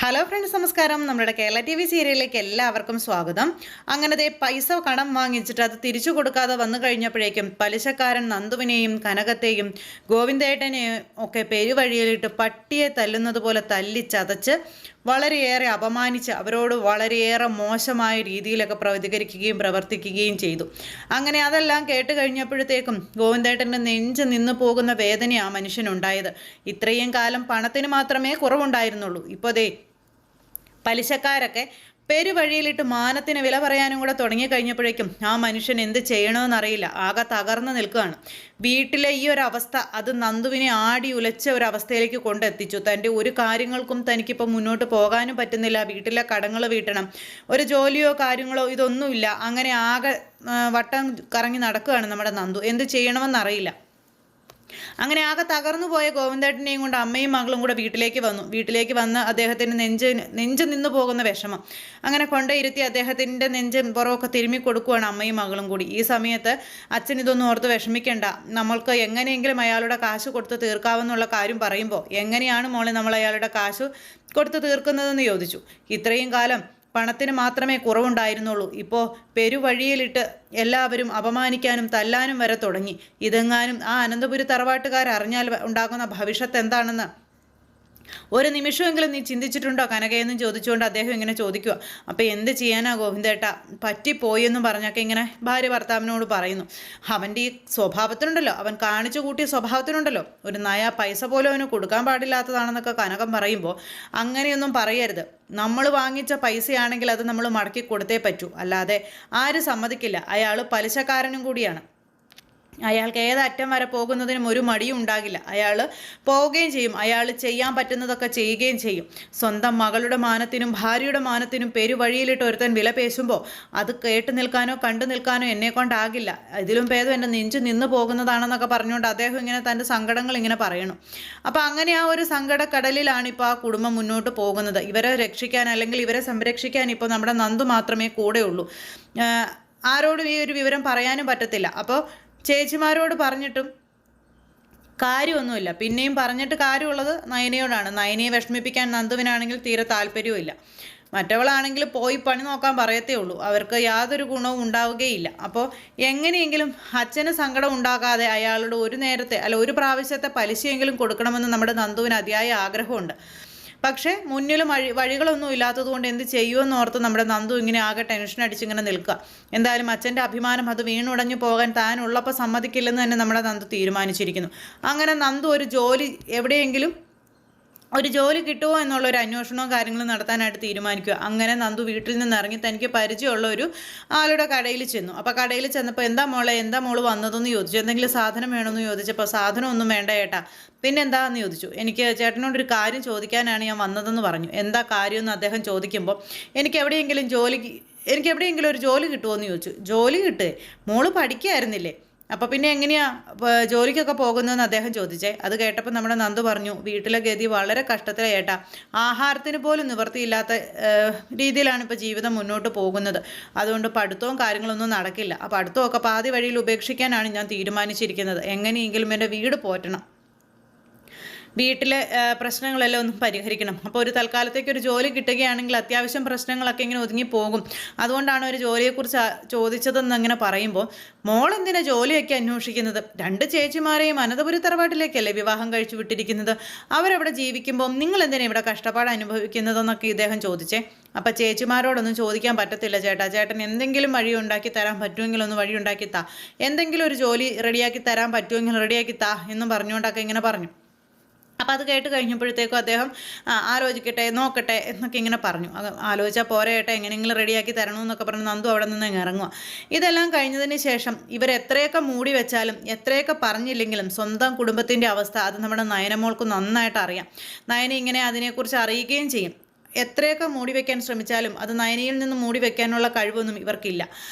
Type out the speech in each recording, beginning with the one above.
Hello friends, നമസ്കാരം. നമ്മുടെ Kerala T V സീരിയലിലേക്ക് എല്ലാവർക്കും സ്വാഗതം. അങ്ങനെ പൈസ കടം വാങ്ങിച്ചിട്ട് അത് തിരിച്ചു കൊടുക്കാതെ വന്നു കഴിഞ്ഞപ്പോഴേക്കും പലിശക്കാരൻ നന്ദുവിനെയും കനകത്തെയും ഗോവിന്ദേട്ടനെയും ഒക്കെ പെരുവഴിയിലിട്ട് പട്ടിയെ തല്ലുന്നത് പോലെ തല്ലിച്ചതച്ച് വളരെയേറെ അപമാനിച്ച് അവരോട് വളരെയേറെ മോശമായ രീതിയിലൊക്കെ പ്രതികരിക്കുകയും പ്രവർത്തിക്കുകയും ചെയ്തു. അങ്ങനെ അതെല്ലാം കേട്ട് കഴിഞ്ഞപ്പോഴത്തേക്കും ഗോവിന്ദേട്ടൻ്റെ നെഞ്ച് നിന്ന് പോകുന്ന വേദന ആ മനുഷ്യനുണ്ടായത്. ഇത്രയും കാലം പണത്തിന് മാത്രമേ കുറവുണ്ടായിരുന്നുള്ളൂ. ഇപ്പോൾ പലിശക്കാരൊക്കെ പെരുവഴിയിലിട്ട് മാനത്തിന് വില പറയാനും കൂടെ തുടങ്ങിക്കഴിഞ്ഞപ്പോഴേക്കും ആ മനുഷ്യൻ എന്ത് ചെയ്യണമെന്നറിയില്ല. ആകെ തകർന്നു നിൽക്കുകയാണ്. വീട്ടിലെ ഈ ഒരു അവസ്ഥ അത് നന്ദുവിനെ ആടി ഉലച്ച ഒരു അവസ്ഥയിലേക്ക് കൊണ്ടെത്തിച്ചു. തൻ്റെ ഒരു കാര്യങ്ങൾക്കും തനിക്കിപ്പോൾ മുന്നോട്ട് പോകാനും പറ്റുന്നില്ല. വീട്ടിലെ കടങ്ങൾ വീട്ടണം, ഒരു ജോലിയോ കാര്യങ്ങളോ ഇതൊന്നുമില്ല. അങ്ങനെ ആകെ വട്ടം കറങ്ങി നടക്കുകയാണ് നമ്മുടെ നന്ദു. എന്ത് ചെയ്യണമെന്നറിയില്ല. അങ്ങനെ ആകെ തകർന്നു പോയ ഗോവിന്ദേട്ടനെയും കൊണ്ട് അമ്മയും മകളും കൂടെ വീട്ടിലേക്ക് വന്ന് അദ്ദേഹത്തിന് നെഞ്ച് നിന്നു പോകുന്ന വിഷമം അങ്ങനെ കൊണ്ടേയിരുത്തി അദ്ദേഹത്തിൻ്റെ നെഞ്ച് പുറമൊക്കെ തിരുമ്മി കൊടുക്കുകയാണ് അമ്മയും മകളും കൂടി. ഈ സമയത്ത് അച്ഛൻ ഇതൊന്നും ഓർത്ത് വിഷമിക്കേണ്ട, നമ്മൾക്ക് എങ്ങനെയെങ്കിലും അയാളുടെ കാശ് കൊടുത്ത് തീർക്കാമെന്നുള്ള കാര്യം പറയുമ്പോൾ എങ്ങനെയാണ് മോളെ നമ്മൾ അയാളുടെ കാശ് കൊടുത്ത് തീർക്കുന്നതെന്ന് ചോദിച്ചു. ഇത്രയും കാലം പണത്തിന് മാത്രമേ കുറവുണ്ടായിരുന്നുള്ളൂ. ഇപ്പോൾ പെരുവഴിയിലിട്ട് എല്ലാവരും അപമാനിക്കാനും തല്ലാനും വരെ തുടങ്ങി. ഇതെങ്ങാനും ആ അനന്തപുരി തറവാട്ടുകാർ അറിഞ്ഞാൽ ഉണ്ടാകുന്ന ഭവിഷ്യത്ത് എന്താണെന്ന് ഒരു നിമിഷമെങ്കിലും നീ ചിന്തിച്ചിട്ടുണ്ടോ കനകയെന്നും ചോദിച്ചുകൊണ്ട് അദ്ദേഹം ഇങ്ങനെ ചോദിക്കുക. അപ്പോൾ എന്ത് ചെയ്യാനാ ഗോവിന്ദേട്ട, പറ്റിപ്പോയെന്നും പറഞ്ഞൊക്കെ ഇങ്ങനെ ഭാര്യ ഭർത്താവിനോട് പറയുന്നു. അവൻ്റെ ഈ സ്വഭാവത്തിനുണ്ടല്ലോ, അവൻ കാണിച്ചു കൂട്ടിയ സ്വഭാവത്തിനുണ്ടല്ലോ, ഒരു നയ പൈസ പോലും അവന് കൊടുക്കാൻ പാടില്ലാത്തതാണെന്നൊക്കെ കനകം പറയുമ്പോൾ അങ്ങനെയൊന്നും പറയരുത്. നമ്മൾ വാങ്ങിച്ച പൈസയാണെങ്കിൽ അത് നമ്മൾ മടക്കി കൊടുത്തേ പറ്റൂ, അല്ലാതെ ആരും സമ്മതിക്കില്ല. അയാൾ പലിശക്കാരനും കൂടിയാണ്. അയാൾക്ക് ഏതറ്റം വരെ പോകുന്നതിനും ഒരു മടിയും ഉണ്ടാകില്ല. അയാൾ പോവുകയും ചെയ്യും. അയാൾ ചെയ്യാൻ പറ്റുന്നതൊക്കെ ചെയ്യുകയും ചെയ്യും. സ്വന്തം മകളുടെ മാനത്തിനും ഭാര്യയുടെ മാനത്തിനും പെരുവഴിയിലിട്ട് ഒരുത്തൻ വില പേശുമ്പോൾ അത് കേട്ട് നിൽക്കാനോ കണ്ടു നിൽക്കാനോ എന്നെ കൊണ്ടാകില്ല. ഇതിലും ഭേദം എൻ്റെ നെഞ്ചു നിന്ന് പോകുന്നതാണെന്നൊക്കെ പറഞ്ഞുകൊണ്ട് അദ്ദേഹം ഇങ്ങനെ തൻ്റെ സങ്കടങ്ങൾ ഇങ്ങനെ പറയണം. അപ്പോൾ അങ്ങനെ ആ ഒരു സങ്കടക്കടലിലാണ് ഇപ്പോൾ ആ കുടുംബം മുന്നോട്ട് പോകുന്നത്. ഇവരെ രക്ഷിക്കാൻ അല്ലെങ്കിൽ ഇവരെ സംരക്ഷിക്കാൻ ഇപ്പോൾ നമ്മുടെ നന്ദു മാത്രമേ കൂടെയുള്ളൂ. ആരോടും ഈ ഒരു വിവരം പറയാനും പറ്റത്തില്ല. അപ്പോൾ ചേച്ചിമാരോട് പറഞ്ഞിട്ടും കാര്യമൊന്നുമില്ല. പിന്നെയും പറഞ്ഞിട്ട് കാര്യമുള്ളത് നയനയോടാണ്. നയനയെ വിഷമിപ്പിക്കാൻ നന്ദുവിനാണെങ്കിൽ തീരെ താല്പര്യവുമില്ല. മറ്റവളാണെങ്കിൽ പോയി പണി നോക്കാൻ പറയത്തേ ഉള്ളൂ. അവർക്ക് യാതൊരു ഗുണവും ഉണ്ടാവുകയില്ല. അപ്പോൾ എങ്ങനെയെങ്കിലും അച്ഛന് സങ്കടം ഉണ്ടാകാതെ അയാളുടെ ഒരു പ്രാവശ്യത്തെ പലിശയെങ്കിലും കൊടുക്കണമെന്ന് നമ്മുടെ നന്ദുവിന് അതിയായ ആഗ്രഹമുണ്ട്. പക്ഷേ മുന്നിലും വഴികളൊന്നും ഇല്ലാത്തതുകൊണ്ട് എന്ത് ചെയ്യുമെന്ന് ഓർത്ത് നമ്മുടെ നന്ദു ഇങ്ങനെ ആകെ ടെൻഷൻ അടിച്ചിങ്ങനെ നിൽക്കുക. എന്തായാലും അച്ഛൻ്റെ അഭിമാനം അത് വീണുടഞ്ഞു പോകാൻ താനുള്ളപ്പോൾ സമ്മതിക്കില്ലെന്ന് തന്നെ നമ്മുടെ നന്ദു തീരുമാനിച്ചിരിക്കുന്നു. അങ്ങനെ നന്ദു എവിടെയെങ്കിലും ഒരു ജോലി കിട്ടുമോ എന്നുള്ളൊരു അന്വേഷണവും കാര്യങ്ങളും നടത്താനായിട്ട് തീരുമാനിക്കുക. അങ്ങനെ നന്ദു വീട്ടിൽ നിന്ന് ഇറങ്ങി തനിക്ക് പരിചയമുള്ള ഒരു ആളുടെ കടയിൽ ചെന്നു. അപ്പോൾ കടയിൽ ചെന്നപ്പോൾ എന്താ മോള് വന്നതെന്ന് ചോദിച്ചു. എന്തെങ്കിലും സാധനം വേണമെന്ന് ചോദിച്ചപ്പോൾ സാധനമൊന്നും വേണ്ട ചേട്ടാ, പിന്നെന്താന്ന് ചോദിച്ചു. എനിക്ക് ചേട്ടനോടൊരു കാര്യം ചോദിക്കാനാണ് ഞാൻ വന്നതെന്ന് പറഞ്ഞു. എന്താ കാര്യമെന്ന് അദ്ദേഹം ചോദിക്കുമ്പോൾ എനിക്ക് എവിടെയെങ്കിലും ഒരു ജോലി കിട്ടുമോ എന്ന് ചോദിച്ചു. ജോലി കിട്ടുമേ, മോള് പഠിക്കുകയായിരുന്നില്ലേ, അപ്പോൾ പിന്നെ എങ്ങനെയാ ജോലിക്കൊക്കെ പോകുന്നതെന്ന് അദ്ദേഹം ചോദിച്ചേ. അത് കേട്ടപ്പോൾ നമ്മുടെ നന്ദു പറഞ്ഞു, വീട്ടിലെ ഗതി വളരെ കഷ്ടത്തിലാണ് ചേട്ടാ, ആഹാരത്തിന് പോലും നിവൃത്തിയില്ലാത്ത രീതിയിലാണ് ഇപ്പോൾ ജീവിതം മുന്നോട്ട് പോകുന്നത്. അതുകൊണ്ട് പഠിത്തവും കാര്യങ്ങളൊന്നും നടക്കില്ല. അപ്പോൾ പഠിത്തമൊക്കെ പാതി വഴിയിൽ ഉപേക്ഷിക്കാനാണ് ഞാൻ തീരുമാനിച്ചിരിക്കുന്നത്. എങ്ങനെയെങ്കിലും എൻ്റെ വീട് പോറ്റണം, വീട്ടിലെ പ്രശ്നങ്ങളെല്ലാം ഒന്ന് പരിഹരിക്കണം. അപ്പോൾ ഒരു തൽക്കാലത്തേക്ക് ഒരു ജോലി കിട്ടുകയാണെങ്കിൽ അത്യാവശ്യം പ്രശ്നങ്ങളൊക്കെ ഇങ്ങനെ ഒതുങ്ങിപ്പോകും. അതുകൊണ്ടാണ് ഒരു ജോലിയെക്കുറിച്ച് ചോദിച്ചതെന്ന് അങ്ങനെ പറയുമ്പോൾ, മോളെന്തിനാ ജോലിയൊക്കെ അന്വേഷിക്കുന്നത്? 2 ചേച്ചിമാരെയും അനന്തപുരി തറവാട്ടിലേക്കല്ലേ വിവാഹം കഴിച്ചു വിട്ടിരിക്കുന്നത്? അവരവിടെ ജീവിക്കുമ്പോൾ നിങ്ങൾ എന്തിനാ ഇവിടെ കഷ്ടപ്പാട് അനുഭവിക്കുന്നതെന്നൊക്കെ ഇദ്ദേഹം ചോദിച്ചേ. അപ്പം ചേച്ചിമാരോടൊന്നും ചോദിക്കാൻ പറ്റത്തില്ല ചേട്ടാ, ചേട്ടൻ എന്തെങ്കിലും വഴി ഉണ്ടാക്കി തരാൻ പറ്റുമെങ്കിൽ ഒന്ന് വഴി ഉണ്ടാക്കി താ, എന്തെങ്കിലും ഒരു ജോലി റെഡിയാക്കി തരാൻ പറ്റുമെങ്കിൽ റെഡിയാക്കി താ എന്ന് പറഞ്ഞുകൊണ്ടൊക്കെ ഇങ്ങനെ പറഞ്ഞു. അപ്പോൾ അത് കേട്ട് കഴിഞ്ഞപ്പോഴത്തേക്കും അദ്ദേഹം ആലോചിക്കട്ടെ, നോക്കട്ടെ എന്നൊക്കെ ഇങ്ങനെ പറഞ്ഞു. ആലോചിച്ചാൽ പോരേട്ടെ, എങ്ങനെയെങ്കിലും റെഡിയാക്കി തരണമെന്നൊക്കെ പറഞ്ഞ് നന്ദു അവിടെ നിന്ന് ഇറങ്ങുക. ഇതെല്ലാം കഴിഞ്ഞതിന് ശേഷം ഇവരെത്രയൊക്കെ മൂടി വെച്ചാലും എത്രയൊക്കെ പറഞ്ഞില്ലെങ്കിലും സ്വന്തം കുടുംബത്തിൻ്റെ അവസ്ഥ അത് നമ്മുടെ നയനമോൾക്ക് നന്നായിട്ട് അറിയാം. നയന ഇങ്ങനെ അതിനെക്കുറിച്ച് അറിയുകയും ചെയ്യും. എത്രയൊക്കെ മൂടി വയ്ക്കാൻ ശ്രമിച്ചാലും അത് നയനയിൽ നിന്ന് മൂടി വയ്ക്കാനുള്ള കഴിവൊന്നും ഇവർക്കില്ല.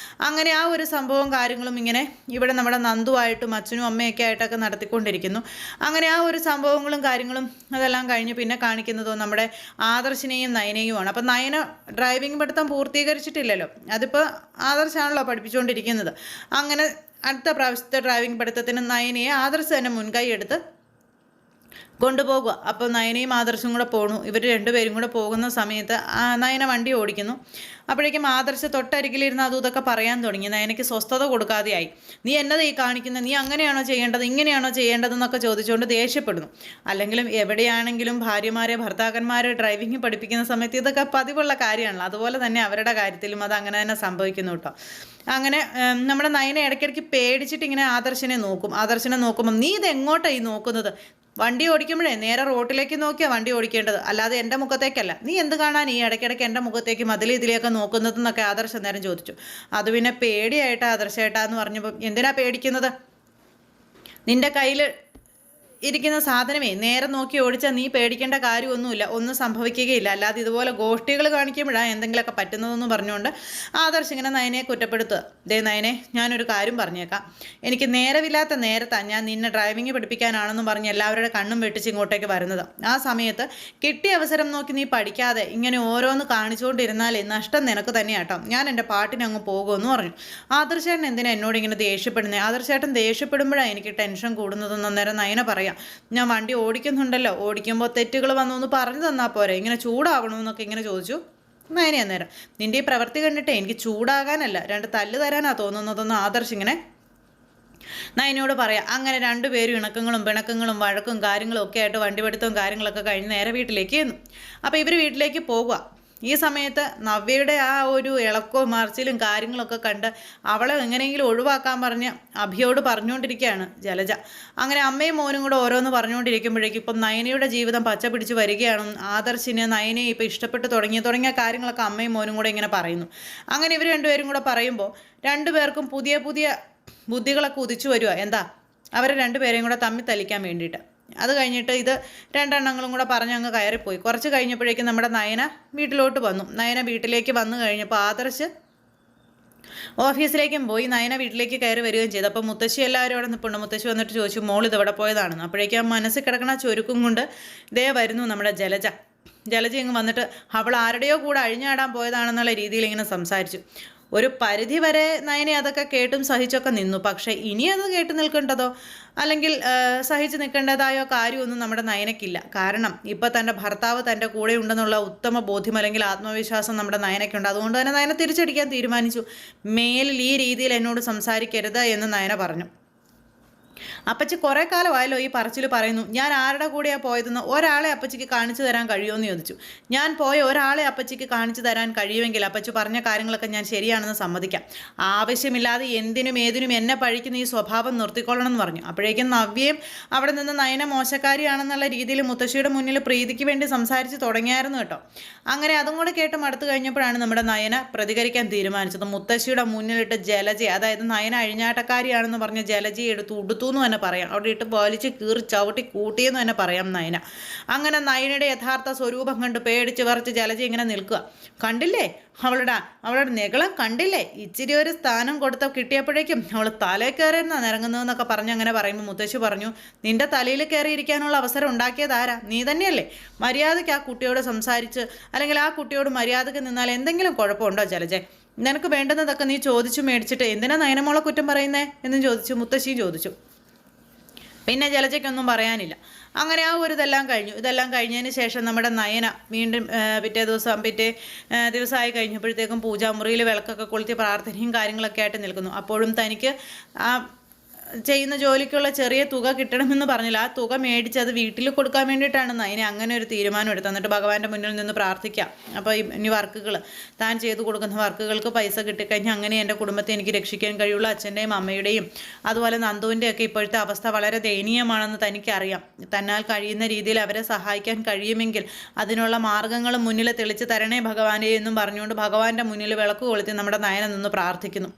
അങ്ങനെ ആ ഒരു സംഭവവും കാര്യങ്ങളും ഇങ്ങനെ ഇവിടെ നമ്മുടെ നന്ദുവായിട്ടും അച്ഛനും അമ്മയൊക്കെ ആയിട്ടൊക്കെ നടത്തിക്കൊണ്ടിരിക്കുന്നു. അങ്ങനെ ആ ഒരു സംഭവങ്ങളും കാര്യങ്ങളും അതെല്ലാം കഴിഞ്ഞ് പിന്നെ കാണിക്കുന്നതോ നമ്മുടെ ആദർശിനെയും നയനയുമാണ്. അപ്പം നയന ഡ്രൈവിംഗ് പഠിത്തം പൂർത്തീകരിച്ചിട്ടില്ലല്ലോ, അതിപ്പോൾ ആദർശാണല്ലോ പഠിപ്പിച്ചുകൊണ്ടിരിക്കുന്നത്. അങ്ങനെ അടുത്ത പ്രാവശ്യത്തെ ഡ്രൈവിംഗ് പഠിത്തത്തിന് നയനയെ ആദർശ് തന്നെ മുൻകൈ എടുത്ത് കൊണ്ടുപോകുക. അപ്പോൾ നയനയും ആദർശും കൂടെ പോണു. ഇവർ രണ്ടുപേരും കൂടെ പോകുന്ന സമയത്ത് നയന വണ്ടി ഓടിക്കുന്നു. അപ്പോഴേക്കും ആദർശ് തൊട്ടരികിലിരുന്ന് അതും ഇതൊക്കെ പറയാൻ തുടങ്ങി. നയനയ്ക്ക് സ്വസ്ഥത കൊടുക്കാതെയായി. നീ എന്നതാ ഈ കാണിക്കുന്നത്? നീ അങ്ങനെയാണോ ചെയ്യേണ്ടത്, ഇങ്ങനെയാണോ ചെയ്യേണ്ടതെന്നൊക്കെ ചോദിച്ചുകൊണ്ട് ദേഷ്യപ്പെടുന്നു. അല്ലെങ്കിലും എവിടെയാണെങ്കിലും ഭാര്യമാരെ ഭർത്താക്കന്മാരെ ഡ്രൈവിംഗ് പഠിപ്പിക്കുന്ന സമയത്ത് ഇതൊക്കെ പതിവുള്ള കാര്യമാണല്ലോ. അതുപോലെ തന്നെ അവരുടെ കാര്യത്തിലും അത് അങ്ങനെ തന്നെ സംഭവിക്കുന്നു കേട്ടോ. അങ്ങനെ നമ്മുടെ നയന ഇടയ്ക്കിടയ്ക്ക് പേടിച്ചിട്ട് ഇങ്ങനെ ആദർശിനെ നോക്കുമ്പം നീ ഇത് എങ്ങോട്ടാണ് ഈ നോക്കുന്നത്? വണ്ടി ഓടിക്കുമ്പോഴേ നേരെ റോട്ടിലേക്ക് നോക്കിയാൽ വണ്ടി ഓടിക്കേണ്ടത്, അല്ലാതെ എൻ്റെ മുഖത്തേക്കല്ല. നീ എന്ത് കാണാൻ ഈ ഇടയ്ക്കിടയ്ക്ക് എൻ്റെ മുഖത്തേക്ക് ഇതിലേക്ക് നോക്കുന്നതെന്നൊക്കെ ആദർശം നേരം ചോദിച്ചു. അത് പിന്നെ പേടിയായിട്ടാ ആദർശേട്ടാന്ന് പറഞ്ഞപ്പോൾ, എന്തിനാ പേടിക്കുന്നത്? നിൻ്റെ കയ്യിൽ ഇരിക്കുന്ന സാധനമേ നേരെ നോക്കി ഓടിച്ചാൽ നീ പേടിക്കേണ്ട കാര്യമൊന്നുമില്ല, ഒന്നും സംഭവിക്കുകയില്ല. അല്ലാതെ ഇതുപോലെ ഗോഷ്ഠികൾ കാണിക്കുമ്പോഴാണ് എന്തെങ്കിലുമൊക്കെ പറ്റുന്നതെന്ന് പറഞ്ഞുകൊണ്ട് ആദർശ് ഇങ്ങനെ നയനയെ കുറ്റപ്പെടുത്തുക. ദേ നയനെ, ഞാനൊരു കാര്യം പറഞ്ഞേക്കാം. എനിക്ക് നേരമില്ലാത്ത നേരത്താണ് ഞാൻ നിന്നെ ഡ്രൈവിംഗ് പഠിപ്പിക്കാനാണെന്ന് പറഞ്ഞ് എല്ലാവരുടെ കണ്ണും വെട്ടിച്ച് ഇങ്ങോട്ടേക്ക് വരുന്നത്. ആ സമയത്ത് കിട്ടിയ അവസരം നോക്കി നീ പഠിക്കാതെ ഇങ്ങനെ ഓരോന്ന് കാണിച്ചുകൊണ്ടിരുന്നാലേ നഷ്ടം നിനക്ക് തന്നെയാട്ടോ. ഞാൻ എൻ്റെ പാട്ടിന് അങ്ങ് പോകുമെന്ന് പറഞ്ഞു. ആദർശേട്ടൻ എന്തിനാ എന്നോട് ഇങ്ങനെ ദേഷ്യപ്പെടുന്നത്? ആദർശേട്ടൻ ദേഷ്യപ്പെടുമ്പോഴാണ് എനിക്ക് ടെൻഷൻ കൂടുന്നതെന്ന് അന്നേരം നയന പറയാം. ഞാൻ വണ്ടി ഓടിക്കുന്നുണ്ടല്ലോ, ഓടിക്കുമ്പോൾ തെറ്റുകൾ വന്നു എന്ന് പറഞ്ഞു തന്നാൽ പോരെ, ഇങ്ങനെ ചൂടാവണമെന്നൊക്കെ ഇങ്ങനെ ചോദിച്ചു. നയനെ അന്നേരം, നിൻ്റെ ഈ പ്രവൃത്തി കണ്ടിട്ടേ എനിക്ക് ചൂടാകാനല്ല, രണ്ട് തല്ല് തരാനാ തോന്നുന്നതെന്ന് ആദർശ് ഇങ്ങനെ നയനോട് പറയാം. അങ്ങനെ രണ്ടുപേരും ഇണക്കങ്ങളും പിണക്കങ്ങളും വഴക്കും കാര്യങ്ങളും ഒക്കെ ആയിട്ട് വണ്ടിപിടുത്തവും കാര്യങ്ങളൊക്കെ കഴിഞ്ഞ് നേരെ വീട്ടിലേക്ക് ചെന്നു. അപ്പോൾ ഇവർ വീട്ടിലേക്ക് പോകുക. ഈ സമയത്ത് നവ്യയുടെ ആ ഒരു ഇളക്കവും മറിച്ചിലും കാര്യങ്ങളൊക്കെ കണ്ട് അവളെ എങ്ങനെയെങ്കിലും ഒഴിവാക്കാൻ പറഞ്ഞ് അഭിയോട് പറഞ്ഞുകൊണ്ടിരിക്കുകയാണ് ജലജ. അങ്ങനെ അമ്മയും മോനും കൂടെ ഓരോന്ന് പറഞ്ഞുകൊണ്ടിരിക്കുമ്പോഴേക്കും ഇപ്പം നയനയുടെ ജീവിതം പച്ച പിടിച്ച് വരികയാണ്. ആദർശിന് നയനയെ ഇപ്പം ഇഷ്ടപ്പെട്ട് തുടങ്ങിയ കാര്യങ്ങളൊക്കെ അമ്മയും മോനും കൂടെ ഇങ്ങനെ പറയുന്നു. അങ്ങനെ ഇവർ രണ്ടുപേരും കൂടെ പറയുമ്പോൾ രണ്ടുപേർക്കും പുതിയ പുതിയ ബുദ്ധികളൊക്കെ ഉദിച്ചു വരിക. എന്താ? അവരെ രണ്ടുപേരെയും കൂടെ തമ്മിൽ തല്ലിക്കാൻ വേണ്ടിയിട്ട്. അത് കഴിഞ്ഞിട്ട് ഇത് രണ്ടെണ്ണങ്ങളും കൂടെ പറഞ്ഞ് അങ്ങ് കയറിപ്പോയി. കുറച്ച് കഴിഞ്ഞപ്പോഴേക്കും നമ്മുടെ നയന വീട്ടിലോട്ട് വന്നു. നയന വീട്ടിലേക്ക് വന്നു കഴിഞ്ഞപ്പോൾ ആദർശ് ഓഫീസിലേക്കും പോയി. നയന വീട്ടിലേക്ക് കയറി വരികയും ചെയ്തു. അപ്പോൾ മുത്തശ്ശി എല്ലാവരും അവിടെ നിൽപ്പുണ്ട്. മുത്തശ്ശി വന്നിട്ട് ചോദിച്ചു, മോൾ ഇതെവിടെ പോയതാണെന്ന്. അപ്പോഴേക്കും ആ മനസ്സിൽ കിടക്കണ ചൊരുക്കും കൊണ്ട് ദേ വരുന്നു നമ്മുടെ ജലജ ഇങ്ങ് വന്നിട്ട് അവൾ ആരുടെയോ കൂടെ അഴിഞ്ഞാടാൻ പോയതാണെന്നുള്ള രീതിയിൽ ഇങ്ങനെ സംസാരിച്ചു. ഒരു പരിധി വരെ നയനെ അതൊക്കെ കേട്ടും സഹിച്ചൊക്കെ നിന്നു. പക്ഷേ ഇനി അത് കേട്ട് നിൽക്കേണ്ടതോ അല്ലെങ്കിൽ സഹിച്ച് നിൽക്കേണ്ടതായോ കാര്യമൊന്നും നമ്മുടെ നയനയ്ക്കില്ല. കാരണം ഇപ്പം തൻ്റെ ഭർത്താവ് തൻ്റെ കൂടെ ഉണ്ടെന്നുള്ള ഉത്തമ ബോധ്യം അല്ലെങ്കിൽ ആത്മവിശ്വാസം നമ്മുടെ നയനയ്ക്കുണ്ട്. അതുകൊണ്ട് തന്നെ നയന തിരിച്ചടിക്കാൻ തീരുമാനിച്ചു. മേലിൽ ഈ രീതിയിൽ എന്നോട് സംസാരിക്കരുത് എന്ന് നയന പറഞ്ഞു. അപ്പച്ചി കുറേ കാലമായല്ലോ ഈ പറച്ചിൽ പറയുന്നു. ഞാൻ ആരുടെ കൂടെയാണ് പോയതെന്ന് ഒരാളെ അപ്പച്ചിക്ക് കാണിച്ചു തരാൻ കഴിയുമെന്ന് ചോദിച്ചു. ഞാൻ പോയ ഒരാളെ അപ്പച്ചിക്ക് കാണിച്ചു തരാൻ കഴിയുമെങ്കിൽ അപ്പച്ചി പറഞ്ഞ കാര്യങ്ങളൊക്കെ ഞാൻ ശരിയാണെന്ന് സമ്മതിക്കാം. ആവശ്യമില്ലാതെ എന്തിനും ഏതിനും എന്നെ പഴിക്കുന്ന ഈ സ്വഭാവം നിർത്തിക്കൊള്ളണം എന്ന് പറഞ്ഞു. അപ്പോഴേക്കും നവ്യയും അവിടെ നിന്ന് നയന മോശക്കാരിയാണെന്നുള്ള രീതിയിൽ മുത്തശ്ശിയുടെ മുന്നിൽ പ്രീതിക്ക് വേണ്ടി സംസാരിച്ച് തുടങ്ങിയായിരുന്നു കേട്ടോ. അങ്ങനെ അതും കൂടെ കേട്ട് മടുത്തു കഴിഞ്ഞപ്പോഴാണ് നമ്മുടെ നയന പ്രതികരിക്കാൻ തീരുമാനിച്ചത്. മുത്തശ്ശിയുടെ മുന്നിലിട്ട് ജലജയെ, അതായത് നയന അഴിഞ്ഞാട്ടക്കാരിയാണെന്ന് പറഞ്ഞ് ജലജയെ എടുത്ത് ഉടുത്തു എന്ന് തന്നെ പറയാം. അവിടെ ഇട്ട് വലിച്ച് കീറി ചവിട്ടി കൂട്ടിയെന്ന് തന്നെ പറയാം നയന. അങ്ങനെ നയനയുടെ യഥാർത്ഥ സ്വരൂപം കണ്ട് പേടിച്ച് വിറച്ച് ജലജ ഇങ്ങനെ നിൽക്കുക. കണ്ടില്ലേ അവളുടെ നെകളം കണ്ടില്ലേ? ഇച്ചിരി ഒരു സ്ഥാനം കൊടുത്ത കിട്ടിയപ്പോഴേക്കും അവൾ തലയിൽ കയറിയിരുന്നാണ് ഇറങ്ങുന്നതെന്നൊക്കെ പറഞ്ഞ് അങ്ങനെ പറയുമ്പോൾ മുത്തശ്ശി പറഞ്ഞു, നിന്റെ തലയിൽ കയറിയിരിക്കാനുള്ള അവസരം ഉണ്ടാക്കിയതാരാ? നീ തന്നെയല്ലേ? മര്യാദയ്ക്ക് ആ കുട്ടിയോട് സംസാരിച്ച് അല്ലെങ്കിൽ ആ കുട്ടിയോട് മര്യാദയ്ക്ക് നിന്നാൽ എന്തെങ്കിലും കുഴപ്പമുണ്ടോ ജലജ? നിനക്ക് വേണ്ടുന്നതൊക്കെ നീ ചോദിച്ചു മേടിച്ചിട്ട് എന്തിനാ നയനമോളെ കുറ്റം പറയുന്നേ എന്ന് ചോദിച്ചു. മുത്തശ്ശിയും ചോദിച്ചു. പിന്നെ ജലജയ്ക്കൊന്നും പറയാനില്ല. അങ്ങനെ ആ ഒരു ഇതെല്ലാം കഴിഞ്ഞതിന് ശേഷം നമ്മുടെ നയന വീണ്ടും പിറ്റേ ദിവസമായി കഴിഞ്ഞപ്പോഴത്തേക്കും പൂജാമുറിയിൽ വിളക്കൊക്കെ കൊളുത്തി പ്രാർത്ഥനയും കാര്യങ്ങളൊക്കെ ആയിട്ട് നിൽക്കുന്നു. അപ്പോഴും തനിക്ക് ആ ചെയ്യുന്ന ജോലിക്കുള്ള ചെറിയ തുക കിട്ടണമെന്ന് പറഞ്ഞില്ല. ആ തുക മേടിച്ച് അത് വീട്ടിൽ കൊടുക്കാൻ വേണ്ടിയിട്ടാണ് നയന അങ്ങനെ ഒരു തീരുമാനം എടുത്തത്. എന്നിട്ട് ഭഗവാന്റെ മുന്നിൽ നിന്ന് പ്രാർത്ഥിക്കാം. അപ്പോൾ ഇനി വർക്കുകൾ താൻ ചെയ്തു കൊടുക്കുന്ന വർക്കുകൾക്ക് പൈസ കിട്ടിക്കഴിഞ്ഞാൽ അങ്ങനെ എൻ്റെ കുടുംബത്തെ എനിക്ക് രക്ഷിക്കാൻ കഴിയുള്ളൂ. അച്ഛൻ്റെയും അമ്മയുടെയും അതുപോലെ നന്ദുവിൻ്റെയൊക്കെ ഇപ്പോഴത്തെ അവസ്ഥ വളരെ ദയനീയമാണെന്ന് തനിക്കറിയാം. തന്നാൽ കഴിയുന്ന രീതിയിൽ അവരെ സഹായിക്കാൻ കഴിയുമെങ്കിൽ അതിനുള്ള മാർഗ്ഗങ്ങൾ മുന്നിൽ തെളിച്ച് തരണേ ഭഗവാനെ എന്നും പറഞ്ഞുകൊണ്ട് ഭഗവാന്റെ മുന്നിൽ വിളക്ക് കൊളുത്തി നമ്മുടെ നയന നിന്ന് പ്രാർത്ഥിക്കുന്നു.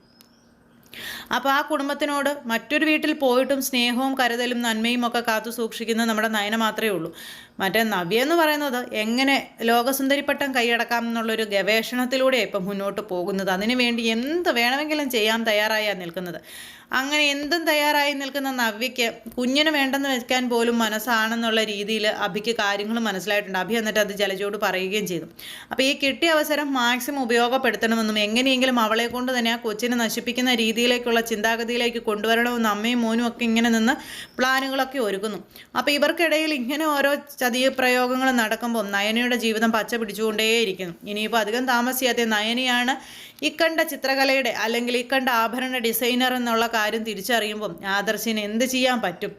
അപ്പോൾ ആ കുടുംബത്തിനോട് മറ്റൊരു വീട്ടിൽ പോയിട്ടും സ്നേഹവും കരുതലും നന്മയും ഒക്കെ കാത്തു സൂക്ഷിക്കുന്നത് നമ്മുടെ നയന മാത്രമേ ഉള്ളൂ. മറ്റേ നവ്യ എന്ന് പറയുന്നത് എങ്ങനെ ലോകസുന്ദരിപ്പട്ടം കൈയടക്കാം എന്നുള്ളൊരു ഗവേഷണത്തിലൂടെ ഇപ്പം മുന്നോട്ട് പോകുന്നത്. അതിനുവേണ്ടി എന്ത് വേണമെങ്കിലും ചെയ്യാൻ തയ്യാറായാണ് നിൽക്കുന്നത്. അങ്ങനെ എന്തും തയ്യാറായി നിൽക്കുന്ന നവ്യയ്ക്ക് കുഞ്ഞിന് വേണ്ടെന്ന് വെക്കാൻ പോലും മനസ്സാണെന്നുള്ള രീതിയിൽ അഭിക്ക് കാര്യങ്ങൾ മനസ്സിലായിട്ടുണ്ട്. അഭി എന്നിട്ട് അത് ജലജയോട് പറയുകയും ചെയ്തു. അപ്പോൾ ഈ കിട്ടിയ അവസരം മാക്സിമം ഉപയോഗപ്പെടുത്തണമെന്നും എങ്ങനെയെങ്കിലും അവളെ കൊണ്ട് തന്നെ ആ കൊച്ചിനെ നശിപ്പിക്കുന്ന രീതിയിലേക്കുള്ള ചിന്താഗതിയിലേക്ക് കൊണ്ടുവരണമെന്നും അമ്മയും മോനും ഒക്കെ ഇങ്ങനെ നിന്ന് പ്ലാനുകളൊക്കെ ഒരുക്കുന്നു. അപ്പോൾ ഇവർക്കിടയിൽ ഇങ്ങനെ ഓരോ ചതിയ പ്രയോഗങ്ങൾ നടക്കുമ്പോൾ നയനയുടെ ജീവിതം പച്ച പിടിച്ചുകൊണ്ടേയിരിക്കുന്നു. ഇനിയിപ്പോൾ അധികം താമസിയാതെ നയനയാണ് ഇക്കണ്ട ചിത്രകലയുടെ അല്ലെങ്കിൽ ഇക്കണ്ട ആഭരണ ഡിസൈനർ എന്നുള്ള കാര്യം തിരിച്ചറിയുമ്പം ആദർശിന് എന്ത് ചെയ്യാൻ പറ്റും?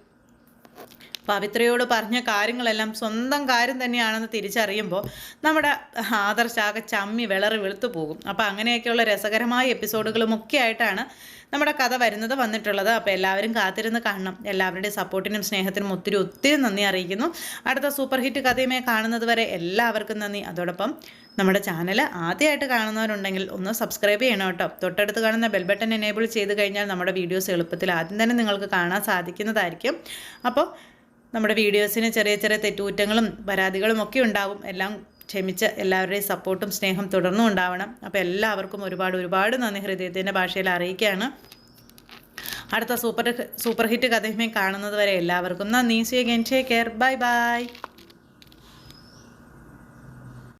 പവിത്രയോട് പറഞ്ഞ കാര്യങ്ങളെല്ലാം സ്വന്തം കാര്യം തന്നെയാണെന്ന് തിരിച്ചറിയുമ്പോൾ നമ്മുടെ ആദർശാകെ ചമ്മി വിളറി വെളുത്തു പോകും. അപ്പോൾ അങ്ങനെയൊക്കെയുള്ള രസകരമായ എപ്പിസോഡുകളുമൊക്കെ ആയിട്ടാണ് നമ്മുടെ കഥ വന്നിട്ടുള്ളത്. അപ്പോൾ എല്ലാവരും കാത്തിരുന്ന് കാണണം. എല്ലാവരുടെയും സപ്പോർട്ടിനും സ്നേഹത്തിനും ഒത്തിരി നന്ദി അറിയിക്കുന്നു. അടുത്ത സൂപ്പർ ഹിറ്റ് കഥയുമായി കാണുന്നത് വരെ എല്ലാവർക്കും നന്ദി. അതോടൊപ്പം നമ്മുടെ ചാനൽ ആദ്യമായിട്ട് കാണുന്നവരുണ്ടെങ്കിൽ ഒന്ന് സബ്സ്ക്രൈബ് ചെയ്യണം കേട്ടോ. തൊട്ടടുത്ത് കാണുന്ന ബെൽ ബട്ടൺ എനേബിൾ ചെയ്ത് കഴിഞ്ഞാൽ നമ്മുടെ വീഡിയോസ് എളുപ്പത്തിൽ ആദ്യം തന്നെ നിങ്ങൾക്ക് കാണാൻ സാധിക്കുന്നതായിരിക്കും. അപ്പോൾ നമ്മുടെ വീഡിയോസിന് ചെറിയ തെറ്റുകുറ്റങ്ങളും പരാതികളും ഒക്കെ ഉണ്ടാവും. എല്ലാം ക്ഷമിച്ച് എല്ലാവരുടെയും സപ്പോർട്ടും സ്നേഹം തുടർന്നും ഉണ്ടാവണം. അപ്പോൾ എല്ലാവർക്കും ഒരുപാട് നന്ദി ഹൃദയത്തിൻ്റെ ഭാഷയിൽ അറിയിക്കുകയാണ്. അടുത്ത സൂപ്പർ ഹിറ്റ് കഥയുമായി കാണുന്നത് വരെ എല്ലാവർക്കും നന്ദി. See again. Take care. By.